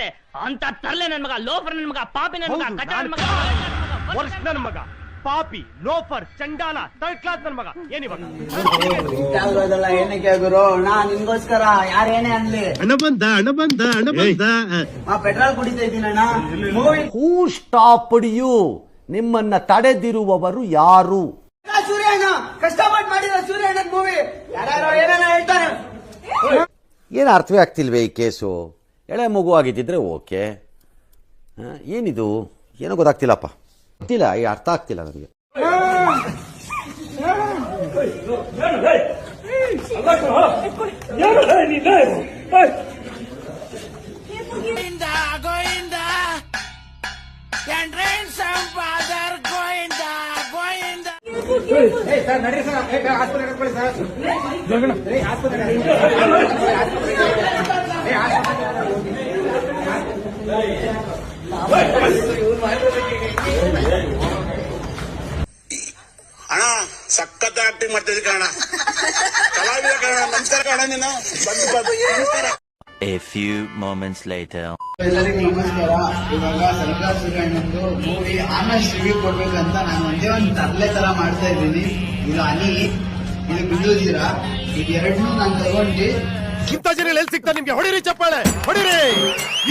ಬರುತ್ತೆ ಅಂತ ತರ್ಲೆ ನನ್ ಮಗ, ಲೋಫರ್ ನನ್ ಮಗ, ಪಾಪಿ ನನ್ ಮಗ, ಕಚ ನನ್ ಮಗ, ವರ್ಷ ನನ್ ಮಗ, ಪಾಪಿ, ಲೋಫರ್, ಚಂಡಾಲ, ಥರ್ಡ್ ಕ್ಲಾಸ್ ನನ್ ಮಗ. ಏನಿವಾಗ ಏನಕ್ಕೆ ಗುರು, ನಾ ನಿನ್ಗೋಸ್ಕರ ಯಾರೇನೇ ಅನ್ಲಿ ಪೆಟ್ರೋಲ್ ಕುಡಿತಾ ಇದ್ದೀನಣ್ಣ. ಹೂ ಸ್ಟಾಪ್ಡ್ ಯು? ನಿಮ್ಮನ್ನ ತಡೆದಿರುವವರು ಯಾರು? ಸೂರ್ಯಣ್ಣ ಕಷ್ಟಪಟ್ಟು ಮಾಡಿದ ಸೂರ್ಯಣ್ಣ ಮೂವಿ ಯಾರು ಏನೇನೋ ಹೇಳ್ತಾರೆ. ಏನು ಅರ್ಥವೇ ಆಗ್ತಿಲ್ವೇ ಈ ಕೇಸು? ಎಳೆ ಮಗು ಆಗಿದ್ದಿದ್ರೆ ಓಕೆ, ಏನಿದು ಏನೋ ಗೊತ್ತಾಗ್ತಿಲ್ಲಪ್ಪ, ಗೊತ್ತಿಲ್ಲ, ಈ ಅರ್ಥ ಆಗ್ತಿಲ್ಲ ನನಗೆ. ಅಣ್ಣ ಸಖತ್ ಆಕ್ಟಿಂಗ್ ಮಾಡ್ತಿದ್ದೆ ಕಣ, ಕಲಾವಿದ ಕಣ. ನಮಸ್ಕಾರ ಕಣ, ನೀನು ಬಂದು. A few moments later. ಎಲ್ಲರಿಗೂ ನಮಸ್ಕಾರ. ಇವಾಗ ಸರ್ಕಾರ ಸೂರ್ಯಣ್ಣಂದು ಮೂವಿ ಆನಸ್ಟ್ ರಿವ್ಯೂ ಕೊಡ್ಬೇಕಂತ ನಾನು ಒಂದೇ ಒಂದು ತರಲೆ ತರ ಮಾಡ್ತಾ ಇದ್ದೀನಿ. ಇದು ಹನಿ, ಇದು ಬಿಂದುಜೀರ, ಇದು ಎರಡನ್ನೂ ನಾನು ತಗೊಂಡು ಇಂಥ ಜನ ಎಲ್ಲಿ ಸಿಗ್ತಾ ನಿಮ್ಗೆ? ಹೊಡಿರಿ ಚಪ್ಪಾಳೆ, ಹೊಡಿರಿ.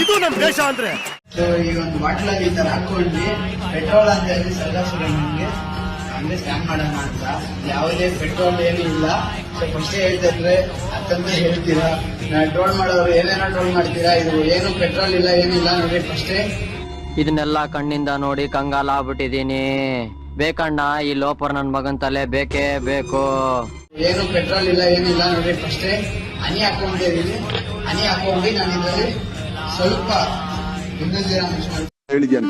ಇದು ನಮ್ ದೇಶ ಅಂದ್ರೆ. ಸೊ ಈ ಒಂದು ಬಾಟ್ಲಲ್ಲಿ ಈ ತರ ಹಾಕೊಂಡು ಪೆಟ್ರೋಲ್ ಅಂತ ಹೇಳಿ ಸರ್ಕಾರ ಸೂರ್ಯಣ್ಣಂಗೆ ಹಂಗೆ ಸ್ಕ್ಯಾನ್ ಮಾಡೋಣ ಅಂತ. ಯಾವುದೇ ಪೆಟ್ರೋಲ್ ಏನೂ ಇಲ್ಲ. ಸೊ ಫಸ್ಟೇ ಹೇಳ್ತಾ ಇದ್ರೆ ಅತ್ತಂತ ಹೇಳ್ತೀರಾ, ಟ್ರೋಲ್ ಮಾಡೋರು ಏನೇನೋ ಟ್ರೋಲ್ ಮಾಡ್ತೀರಾ. ಇದು ಏನು ಪೆಟ್ರೋಲ್ ಇಲ್ಲ, ಏನಿಲ್ಲ ನೋಡ್ರಿ. ಫಸ್ಟೇ ಇದನ್ನೆಲ್ಲ ಕಣ್ಣಿಂದ ನೋಡಿ ಕಂಗಾಲ ಆಗ್ಬಿಟ್ಟಿದೀನಿ. ಬೇಕಣ್ಣ ಈ ಲೋಪರ್ ನನ್ ಮಗನ್ ತಲೆ ಬೇಕೇ ಬೇಕು. ಏನು ಪೆಟ್ರೋಲ್ ಇಲ್ಲ, ಏನಿಲ್ಲ ನೋಡ್ರಿ. ಫಸ್ಟೇ ಹನಿ ಹಾಕೊಂಡಿದ್ದೀನಿ. ಹನಿ ಹಾಕೊಂಡು ನಾನು ಇದರಲ್ಲಿ ಸ್ವಲ್ಪ ಬಿಂದುಜೀರ ಮಿಕ್ಸ್ ಮಾಡಿ ಹೇಳಿದ್ಯಾನೆ.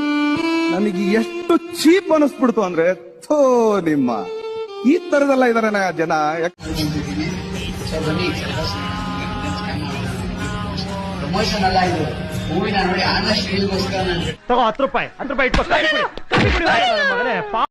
ನನಗೆ ಎಷ್ಟು ಚೀಪ್ ಅನಿಸ್ಬಿಡ್ತು ಅಂದ್ರೆ, ಥೋ ನಿಮ್ಮ ಈ ತರದೆಲ್ಲ ಇದಾರೆ ಜನ. ಹಾಕೊಂಡಿದ್ದೀನಿ. ಸೊ ಬನ್ನಿ ಪ್ರಮೋಷನ್ ಅಲ್ಲ, ಇದು ಮೂವಿನ ನೋಡಿ ಆನಸ್ಟ್ ರಿವ್ಯೂಗೋಸ್ಕರ ನಾನು ತಗೋ 10 ರೂಪಾಯಿ ಇಟ್ಕೋ.